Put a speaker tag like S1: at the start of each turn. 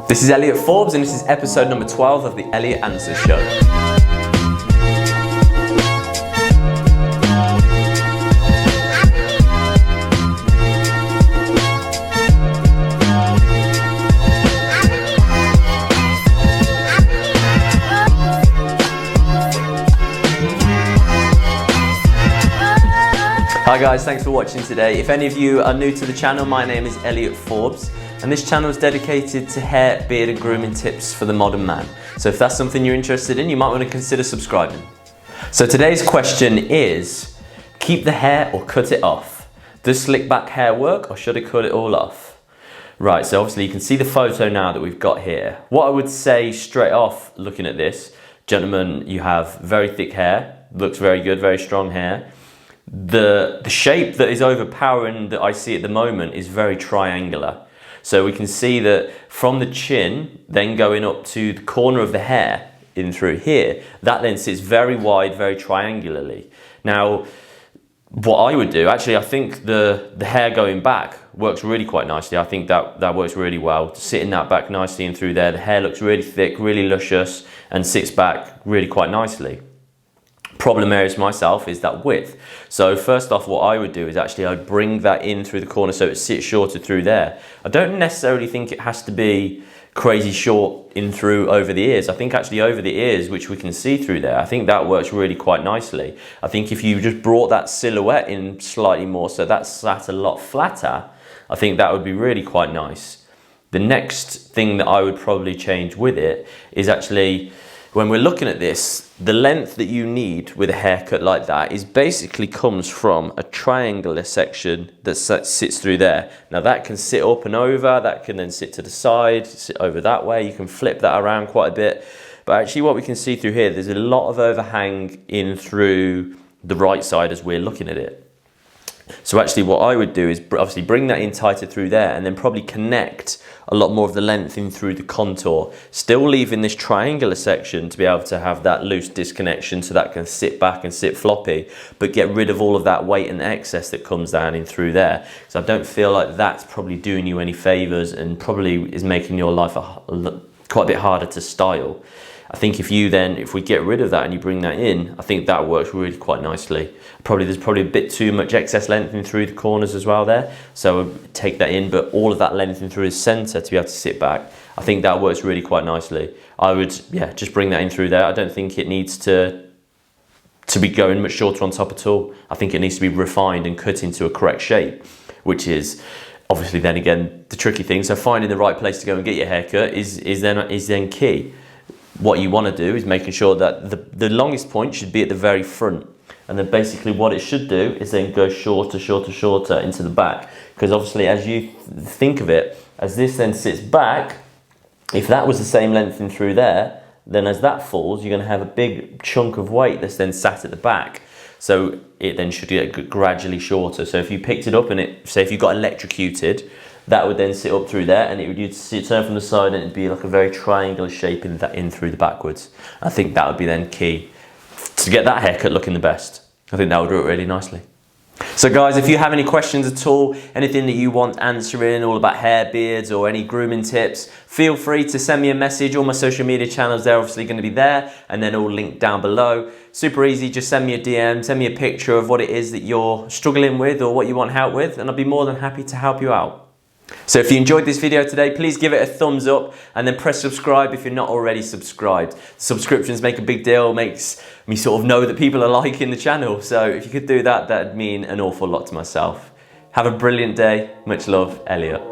S1: This is Elliot Forbes and this is episode number 12 of the Elliot Answers Show. Hi guys, thanks for watching today. If any of you are new to the channel, my name is Elliot Forbes and this channel is dedicated to hair, beard and grooming tips for the modern man. So if that's something you're interested in, you might want to consider subscribing. So today's question is, keep the hair or cut it off? Does slick back hair work or should I cut it all off? Right, so obviously you can see the photo now that we've got here. What I would say straight off looking at this, gentlemen, you have very thick hair, looks very good, very strong hair. The shape that is overpowering that I see at the moment is very triangular. So we can see that from the chin, then going up to the corner of the hair in through here, that then sits very wide, very triangularly. Now, what I would do, actually I think the hair going back works really quite nicely. I think that works really well. Sitting that back nicely in through there, the hair looks really thick, really luscious and sits back really quite nicely. Problem areas myself is that width. So first off, what I would do is actually I'd bring that in through the corner so it sits shorter through there. I don't necessarily think it has to be crazy short in through over the ears. I think actually over the ears, which we can see through there, I think that works really quite nicely. I think if you just brought that silhouette in slightly more so that sat a lot flatter, I think that would be really quite nice. The next thing that I would probably change with it is actually, when we're looking at this, the length that you need with a haircut like that is basically comes from a triangular section that sits through there. Now that can sit up and over, that can then sit to the side, sit over that way. You can flip that around quite a bit. But actually what we can see through here, there's a lot of overhang in through the right side as we're looking at it. So actually what I would do is obviously bring that in tighter through there and then probably connect a lot more of the length in through the contour, still leaving this triangular section to be able to have that loose disconnection so that can sit back and sit floppy, but get rid of all of that weight and excess that comes down in through there. So I don't feel like that's probably doing you any favors and probably is making your life quite a bit harder to style. I think if we get rid of that and you bring that in, I think that works really quite nicely. There's probably a bit too much excess length in through the corners as well there. So I take that in, but all of that length in through the center to be able to sit back, I think that works really quite nicely. I would, just bring that in through there. I don't think it needs to be going much shorter on top at all. I think it needs to be refined and cut into a correct shape, which is obviously then again, the tricky thing. So finding the right place to go and get your haircut is then key. What you want to do is making sure that the longest point should be at the very front. And then basically what it should do is then go shorter into the back. Because obviously as you think of it, as this then sits back, if that was the same length in through there, then as that falls, you're going to have a big chunk of weight that's then sat at the back. So it then should get gradually shorter. So if you picked it up and say if you got electrocuted, that would then sit up through there and you'd turn from the side and it'd be like a very triangular shape in through the backwards. I think that would be then key to get that haircut looking the best. I think that would do it really nicely. So guys, if you have any questions at all, anything that you want answering, all about hair, beards or any grooming tips, feel free to send me a message. All my social media channels, they're obviously going to be there and then all linked down below. Super easy, just send me a DM, send me a picture of what it is that you're struggling with or what you want help with and I'll be more than happy to help you out. So if you enjoyed this video today, please give it a thumbs up and then press subscribe if you're not already subscribed. Subscriptions make a big deal, makes me sort of know that people are liking the channel. So if you could do that, that'd mean an awful lot to myself. Have a brilliant day. Much love, Elliot.